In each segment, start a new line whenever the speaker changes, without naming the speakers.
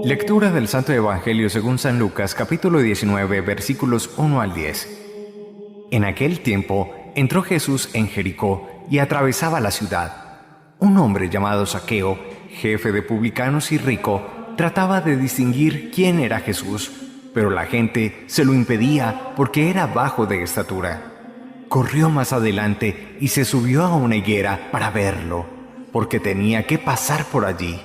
Lectura del Santo Evangelio según San Lucas, capítulo 19, versículos 1 al 10. En aquel tiempo entró Jesús en Jericó y atravesaba la ciudad. Un hombre llamado Zaqueo, jefe de publicanos y rico, trataba de distinguir quién era Jesús, pero la gente se lo impedía porque era bajo de estatura. Corrió más adelante y se subió a una higuera para verlo, porque tenía que pasar por allí.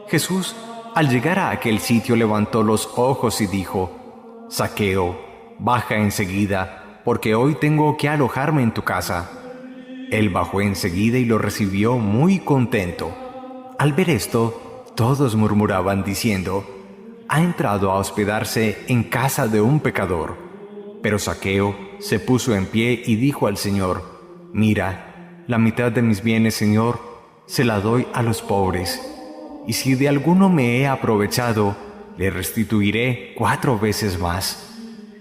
Jesús, al llegar a aquel sitio, levantó los ojos y dijo: Zaqueo, baja enseguida, porque hoy tengo que alojarme en tu casa. Él bajó enseguida y lo recibió muy contento. Al ver esto, todos murmuraban diciendo: ha entrado a hospedarse en casa de un pecador. Pero Zaqueo se puso en pie y dijo al Señor: mira, la mitad de mis bienes, Señor, se la doy a los pobres. Y si de alguno me he aprovechado, le restituiré 4 veces más.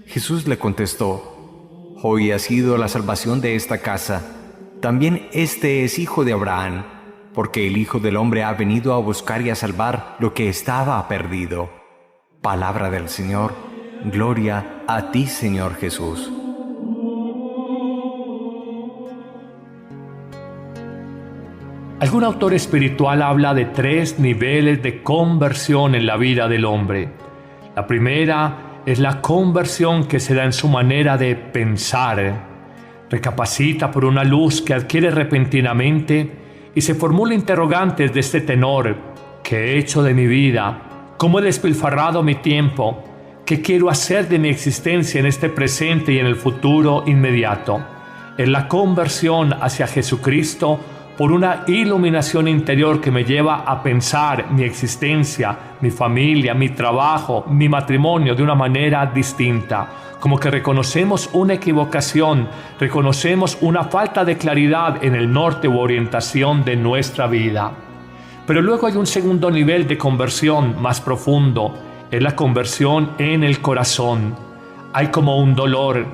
Jesús le contestó: hoy ha sido la salvación de esta casa. También este es hijo de Abraham, porque el Hijo del Hombre ha venido a buscar y a salvar lo que estaba perdido. Palabra del Señor. Gloria a ti, Señor Jesús.
Algún autor espiritual habla de 3 niveles de conversión en la vida del hombre. La primera es la conversión que se da en su manera de pensar. Recapacita por una luz que adquiere repentinamente y se formula interrogantes de este tenor: ¿qué he hecho de mi vida? ¿Cómo he despilfarrado mi tiempo? ¿Qué quiero hacer de mi existencia en este presente y en el futuro inmediato? Es la conversión hacia Jesucristo por una iluminación interior que me lleva a pensar mi existencia, mi familia, mi trabajo, mi matrimonio de una manera distinta. Como que reconocemos una equivocación, reconocemos una falta de claridad en el norte u orientación de nuestra vida. Pero luego hay un segundo nivel de conversión más profundo, es la conversión en el corazón. Hay como un dolor,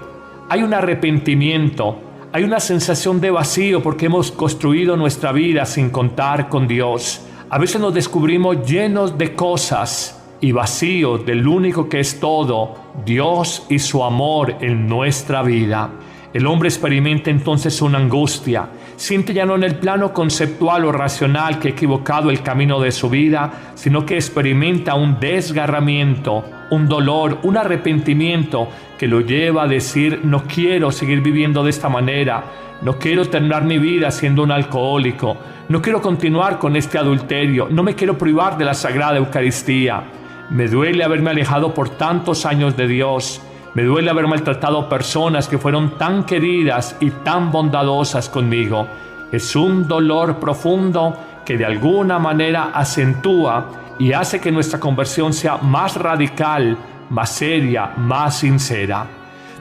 hay un arrepentimiento, hay una sensación de vacío porque hemos construido nuestra vida sin contar con Dios. A veces nos descubrimos llenos de cosas y vacíos del único que es todo, Dios y su amor en nuestra vida. El hombre experimenta entonces una angustia. Siente ya no en el plano conceptual o racional que ha equivocado el camino de su vida, sino que experimenta un desgarramiento, un dolor, un arrepentimiento que lo lleva a decir: no quiero seguir viviendo de esta manera, no quiero terminar mi vida siendo un alcohólico, no quiero continuar con este adulterio, no me quiero privar de la Sagrada Eucaristía. Me duele haberme alejado por tantos años de Dios. Me duele haber maltratado personas que fueron tan queridas y tan bondadosas conmigo. Es un dolor profundo que de alguna manera acentúa y hace que nuestra conversión sea más radical, más seria, más sincera.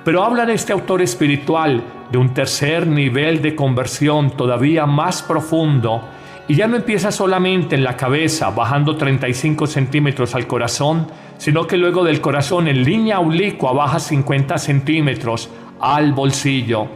Pero habla de este autor espiritual de un tercer nivel de conversión todavía más profundo, y ya no empieza solamente en la cabeza, bajando 35 centímetros al corazón, sino que luego del corazón en línea oblicua baja 50 centímetros al bolsillo.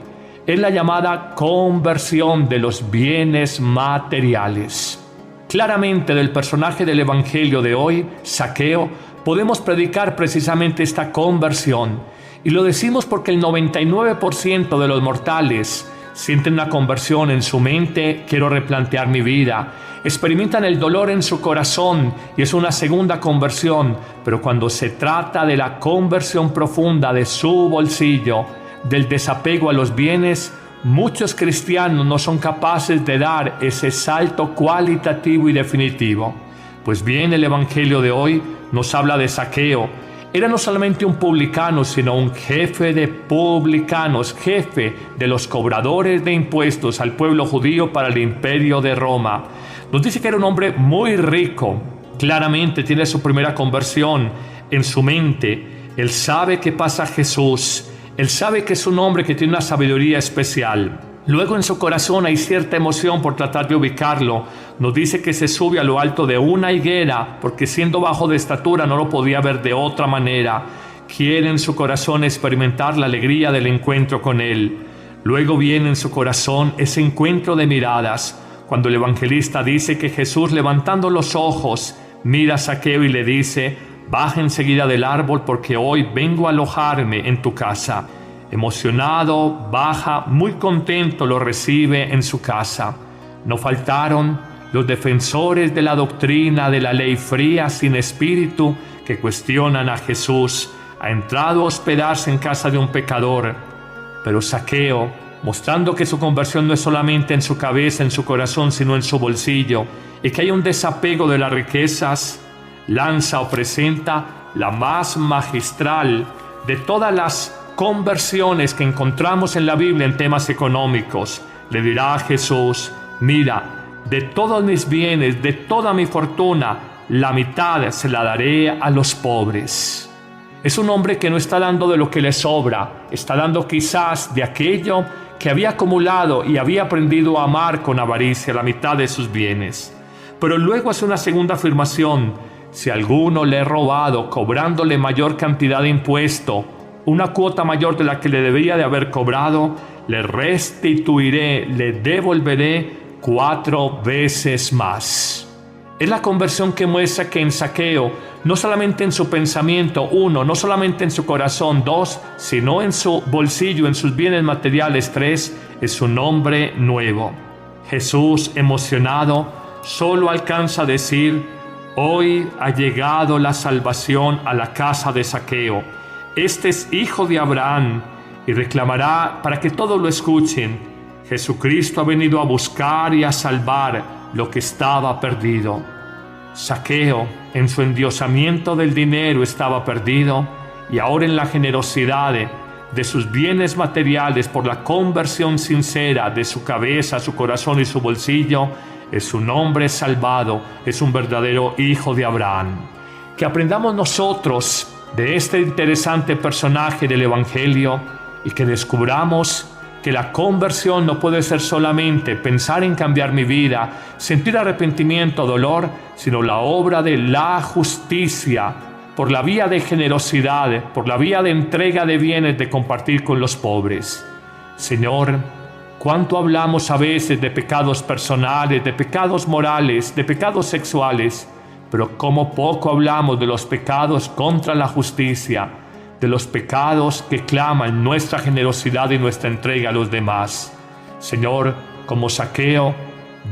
Es la llamada conversión de los bienes materiales. Claramente del personaje del Evangelio de hoy, Zaqueo, podemos predicar precisamente esta conversión. Y lo decimos porque el 99% de los mortales sienten una conversión en su mente: quiero replantear mi vida. Experimentan el dolor en su corazón y es una segunda conversión. Pero cuando se trata de la conversión profunda de su bolsillo, del desapego a los bienes, muchos cristianos no son capaces de dar ese salto cualitativo y definitivo. Pues bien, el Evangelio de hoy nos habla de Zaqueo. Era no solamente un publicano, sino un jefe de publicanos, jefe de los cobradores de impuestos al pueblo judío para el imperio de Roma. Nos dice que era un hombre muy rico. Claramente tiene su primera conversión en su mente. Él sabe que pasa Jesús. Él sabe que es un hombre que tiene una sabiduría especial. Luego en su corazón hay cierta emoción por tratar de ubicarlo. Nos dice que se sube a lo alto de una higuera, porque siendo bajo de estatura no lo podía ver de otra manera. Quiere en su corazón experimentar la alegría del encuentro con él. Luego viene en su corazón ese encuentro de miradas, cuando el evangelista dice que Jesús, levantando los ojos, mira a Zaqueo y le dice: baja enseguida del árbol porque hoy vengo a alojarme en tu casa. Emocionado, baja, muy contento, lo recibe en su casa. No faltaron los defensores de la doctrina de la ley fría sin espíritu que cuestionan a Jesús. Ha entrado a hospedarse en casa de un pecador. Pero Zaqueo, mostrando que su conversión no es solamente en su cabeza, en su corazón, sino en su bolsillo, y que hay un desapego de las riquezas, lanza o presenta la más magistral de todas las conversiones que encontramos en la Biblia en temas económicos. Le dirá a Jesús: mira, de todos mis bienes, de toda mi fortuna, la mitad se la daré a los pobres. Es un hombre que no está dando de lo que le sobra, está dando quizás de aquello que había acumulado y había aprendido a amar con avaricia, la mitad de sus bienes. Pero luego hace una segunda afirmación: si a alguno le he robado cobrándole mayor cantidad de impuesto, una cuota mayor de la que le debería de haber cobrado, le restituiré, le devolveré 4 veces más. Es la conversión que muestra que en Zaqueo, no solamente en su pensamiento, 1, no solamente en su corazón, 2, sino en su bolsillo, en sus bienes materiales, 3, es un hombre nuevo. Jesús, emocionado, solo alcanza a decir: hoy ha llegado la salvación a la casa de Zaqueo. Este es hijo de Abraham, y reclamará para que todos lo escuchen: Jesucristo ha venido a buscar y a salvar lo que estaba perdido. Zaqueo, en su endiosamiento del dinero, estaba perdido, y ahora en la generosidad de sus bienes materiales, por la conversión sincera de su cabeza, su corazón y su bolsillo, es un hombre salvado, es un verdadero hijo de Abraham. Que aprendamos nosotros de este interesante personaje del Evangelio y que descubramos que la conversión no puede ser solamente pensar en cambiar mi vida, sentir arrepentimiento, dolor, sino la obra de la justicia, por la vía de generosidad, por la vía de entrega de bienes, de compartir con los pobres. Señor, cuánto hablamos a veces de pecados personales, de pecados morales, de pecados sexuales, pero cómo poco hablamos de los pecados contra la justicia, de los pecados que claman nuestra generosidad y nuestra entrega a los demás. Señor, como Zaqueo,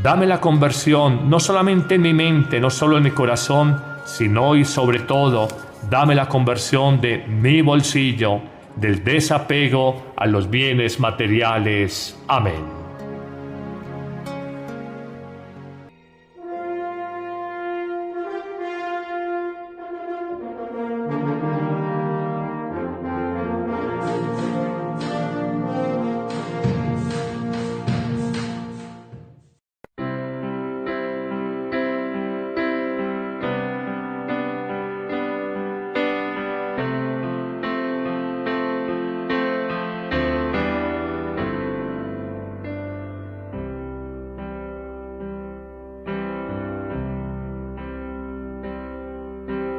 dame la conversión, no solamente en mi mente, no solo en mi corazón, sino y sobre todo, dame la conversión de mi bolsillo, del desapego a los bienes materiales. Amén.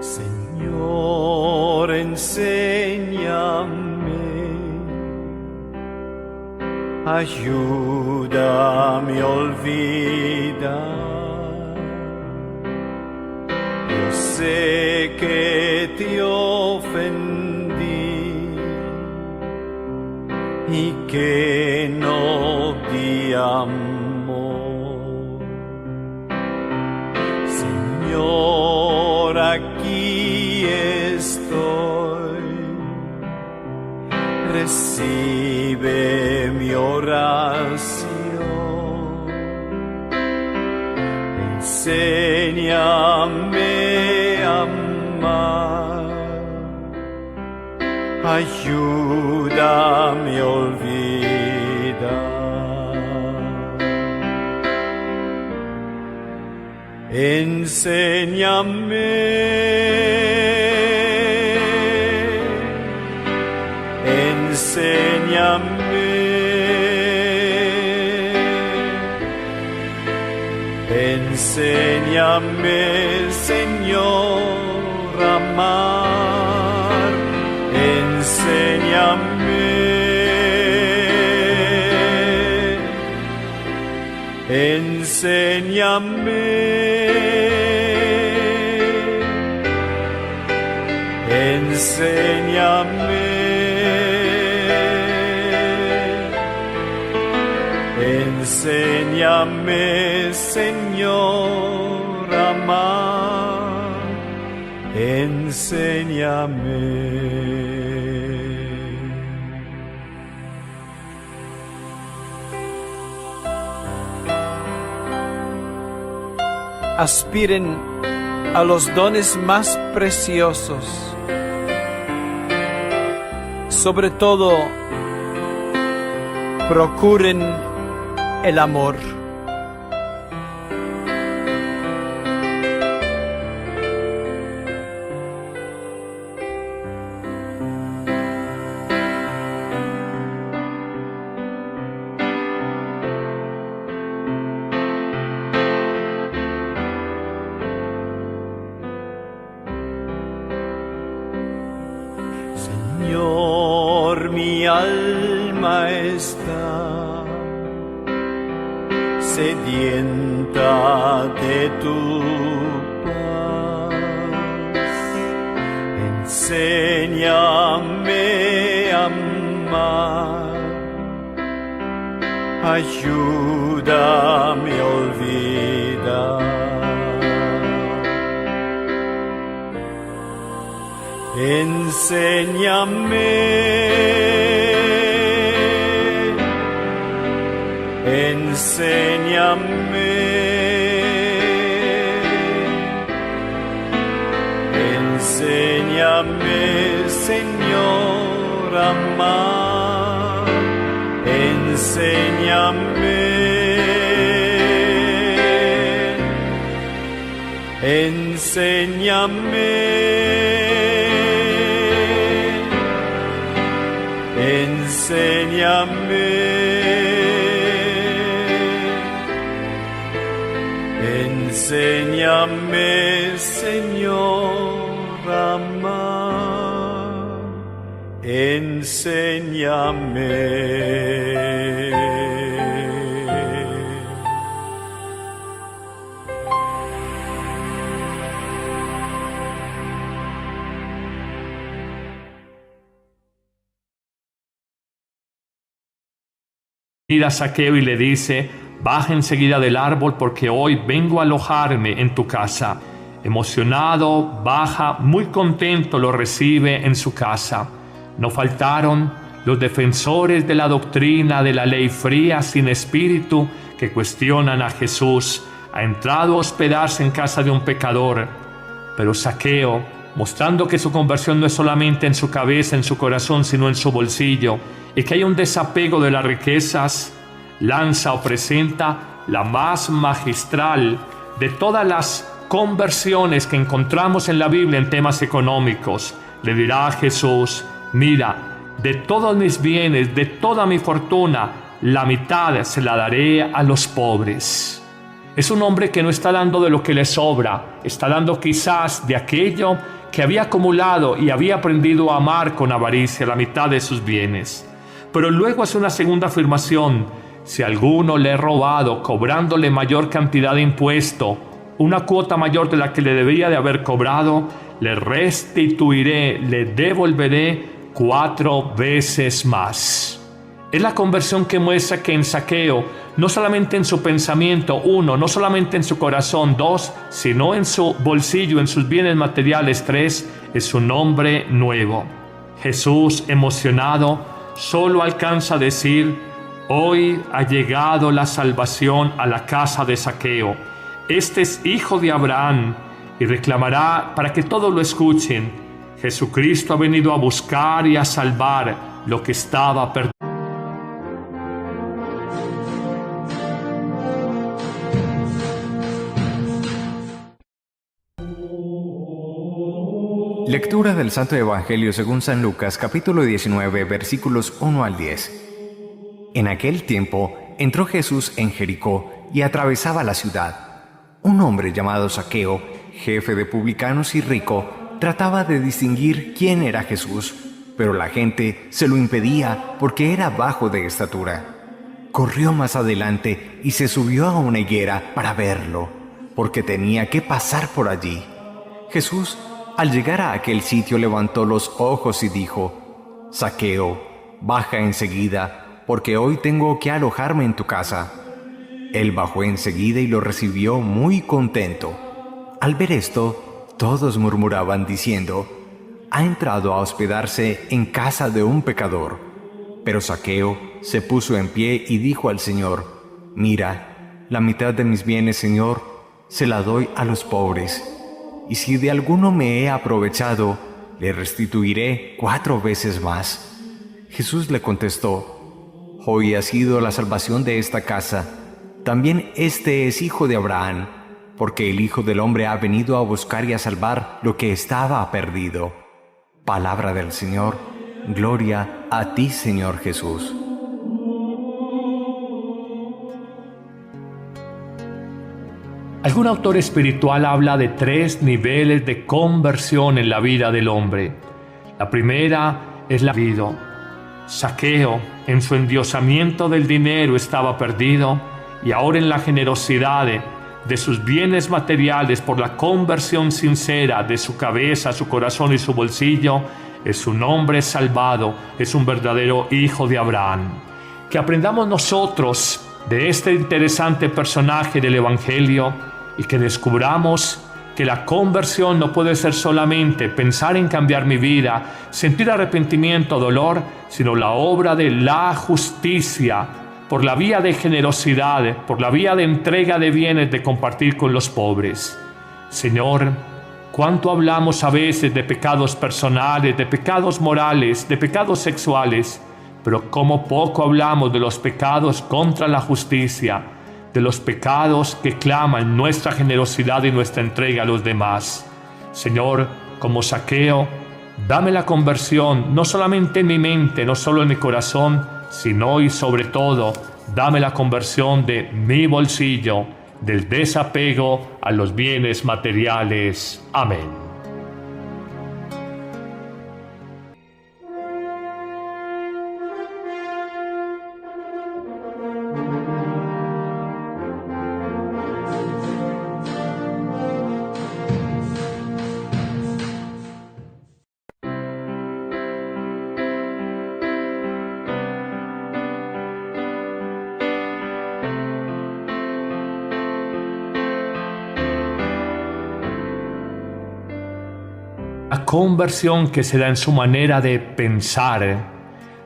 Señor, enséñame, ayúdame a olvidar. Yo sé que te ofendí y que no di amor. Señor, aquí estoy, recibe mi oración, enséñame a amar, ayúdame a olvidar. Enséñame, enséñame, enséñame, Señor, a amar, enséñame, enséñame. Enséñame, Señor, a amar. Enséñame.
Aspiren a los dones más preciosos. Sobre todo, procuren el amor.
Señor, mi alma está sedienta de tu paz. Enséñame a amar, ayúdame a olvidar. Enséñame, enséñame, enséñame, Señor, a amar. Enséñame, enséñame. Enséñame, enséñame, Señor, a amar. Enséñame.
Mira a Zaqueo y le dice: baja enseguida del árbol porque hoy vengo a alojarme en tu casa. Emocionado, baja, muy contento lo recibe en su casa. No faltaron los defensores de la doctrina de la ley fría sin espíritu que cuestionan a Jesús. Ha entrado a hospedarse en casa de un pecador. Pero Zaqueo, mostrando que su conversión no es solamente en su cabeza, en su corazón, sino en su bolsillo, y que hay un desapego de las riquezas, lanza o presenta la más magistral de todas las conversiones que encontramos en la Biblia en temas económicos. Le dirá a Jesús: mira, de todos mis bienes, de toda mi fortuna, la mitad se la daré a los pobres. Es un hombre que no está dando de lo que le sobra, está dando quizás de aquello que había acumulado y había aprendido a amar con avaricia, la mitad de sus bienes. Pero luego hace una segunda afirmación: si alguno le he robado cobrándole mayor cantidad de impuesto, una cuota mayor de la que le debía de haber cobrado, le restituiré, le devolveré 4 veces más. Es la conversión que muestra que en Zaqueo, no solamente en su pensamiento, 1, no solamente en su corazón, 2, sino en su bolsillo, en sus bienes materiales, 3, es un hombre nuevo. Jesús, emocionado, solo alcanza a decir: hoy ha llegado la salvación a la casa de Zaqueo. Este es hijo de Abraham, y reclamará para que todos lo escuchen: Jesucristo ha venido a buscar y a salvar lo que estaba perdido.
Lectura del Santo Evangelio según San Lucas, capítulo 19, versículos 1 al 10. En aquel tiempo entró Jesús en Jericó y atravesaba la ciudad. Un hombre llamado Zaqueo, jefe de publicanos y rico, trataba de distinguir quién era Jesús, pero la gente se lo impedía porque era bajo de estatura. Corrió más adelante y se subió a una higuera para verlo, porque tenía que pasar por allí. Jesús Al llegar a aquel sitio levantó los ojos y dijo: Zaqueo, baja enseguida, porque hoy tengo que alojarme en tu casa. Él bajó enseguida y lo recibió muy contento. Al ver esto, todos murmuraban diciendo: ha entrado a hospedarse en casa de un pecador. Pero Zaqueo se puso en pie y dijo al Señor: mira, la mitad de mis bienes, Señor, se la doy a los pobres. Y si de alguno me he aprovechado, le restituiré 4 veces más. Jesús le contestó: hoy ha sido la salvación de esta casa. También este es hijo de Abraham, porque el Hijo del Hombre ha venido a buscar y a salvar lo que estaba perdido. Palabra del Señor. Gloria a ti, Señor Jesús.
Algún autor espiritual habla de 3 niveles de conversión en la vida del hombre. La primera es la vida. Zaqueo, en su endiosamiento del dinero, estaba perdido, y ahora en la generosidad de sus bienes materiales, por la conversión sincera de su cabeza, su corazón y su bolsillo, es un hombre salvado, es un verdadero hijo de Abraham. Que aprendamos nosotros de este interesante personaje del Evangelio y que descubramos que la conversión no puede ser solamente pensar en cambiar mi vida, sentir arrepentimiento o dolor, sino la obra de la justicia, por la vía de generosidad, por la vía de entrega de bienes, de compartir con los pobres. Señor, cuánto hablamos a veces de pecados personales, de pecados morales, de pecados sexuales, pero cómo poco hablamos de los pecados contra la justicia, de los pecados que claman nuestra generosidad y nuestra entrega a los demás. Señor, como Zaqueo, dame la conversión, no solamente en mi mente, no solo en mi corazón, sino y sobre todo, dame la conversión de mi bolsillo, del desapego a los bienes materiales. Amén. La conversión que se da en su manera de pensar,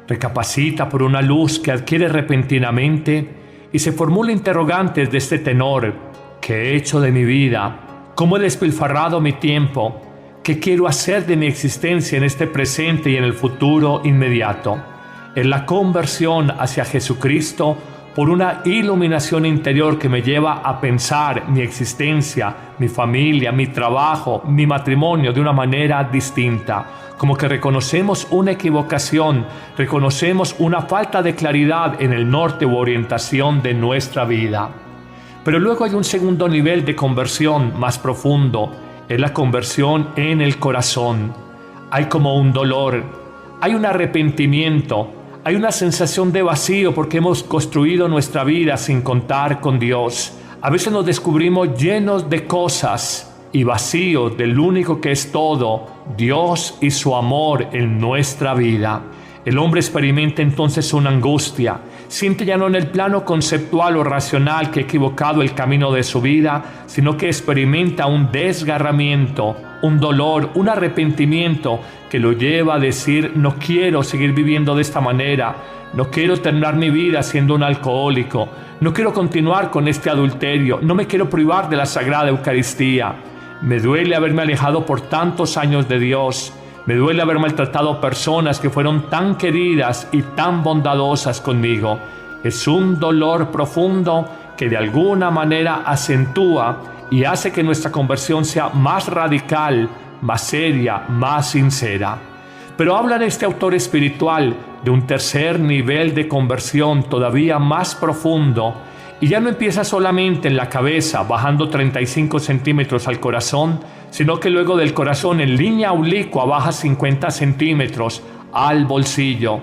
recapacita por una luz que adquiere repentinamente y se formula interrogantes de este tenor: ¿qué he hecho de mi vida? ¿Cómo he despilfarrado mi tiempo? ¿Qué quiero hacer de mi existencia en este presente y en el futuro inmediato? Es la conversión hacia Jesucristo por una iluminación interior que me lleva a pensar mi existencia, mi familia, mi trabajo, mi matrimonio de una manera distinta. Como que reconocemos una equivocación, reconocemos una falta de claridad en el norte u orientación de nuestra vida. Pero luego hay un segundo nivel de conversión más profundo, es la conversión en el corazón. Hay como un dolor, hay un arrepentimiento, hay una sensación de vacío porque hemos construido nuestra vida sin contar con Dios. A veces nos descubrimos llenos de cosas y vacíos del único que es todo, Dios y su amor en nuestra vida. El hombre experimenta entonces una angustia. Siente ya no en el plano conceptual o racional que ha equivocado el camino de su vida, sino que experimenta un desgarramiento, un dolor, un arrepentimiento que lo lleva a decir: no quiero seguir viviendo de esta manera, no quiero terminar mi vida siendo un alcohólico, no quiero continuar con este adulterio, no me quiero privar de la Sagrada Eucaristía. Me duele haberme alejado por tantos años de Dios. Me duele haber maltratado personas que fueron tan queridas y tan bondadosas conmigo. Es un dolor profundo que de alguna manera acentúa y hace que nuestra conversión sea más radical, más seria, más sincera. Pero habla de este autor espiritual de un tercer nivel de conversión todavía más profundo, y ya no empieza solamente en la cabeza, bajando 35 centímetros al corazón, sino que luego del corazón en línea oblicua baja 50 centímetros al bolsillo.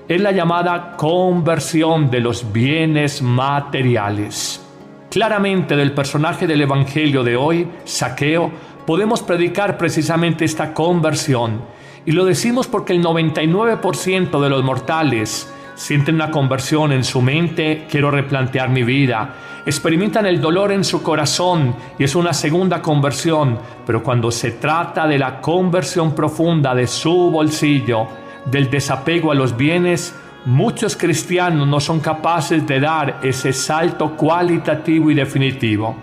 Es la llamada conversión de los bienes materiales. Claramente del personaje del Evangelio de hoy, Zaqueo, podemos predicar precisamente esta conversión. Y lo decimos porque el 99% de los mortales sienten una conversión en su mente, quiero replantear mi vida. Experimentan el dolor en su corazón y es una segunda conversión. Pero cuando se trata de la conversión profunda de su bolsillo, del desapego a los bienes, muchos cristianos no son capaces de dar ese salto cualitativo y definitivo.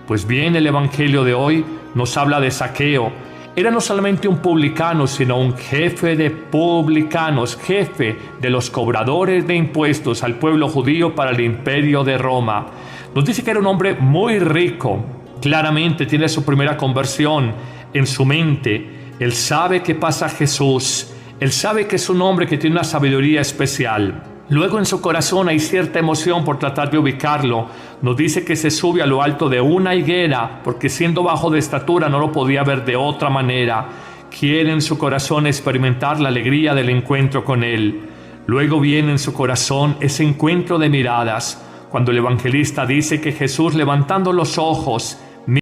Pues bien, el Evangelio de hoy nos habla de Zaqueo. Era no solamente un publicano, sino un jefe de publicanos, jefe de los cobradores de impuestos al pueblo judío para el imperio de Roma. Nos dice que era un hombre muy rico. Claramente tiene su primera conversión en su mente. Él sabe que pasa Jesús. Él sabe que es un hombre que tiene una sabiduría especial. Luego en su corazón hay cierta emoción por tratar de ubicarlo. Nos dice que se sube a lo alto de una higuera, porque siendo bajo de estatura no lo podía ver de otra manera. Quiere en su corazón experimentar la alegría del encuentro con él. Luego viene en su corazón ese encuentro de miradas, cuando el evangelista dice que Jesús, levantando los ojos,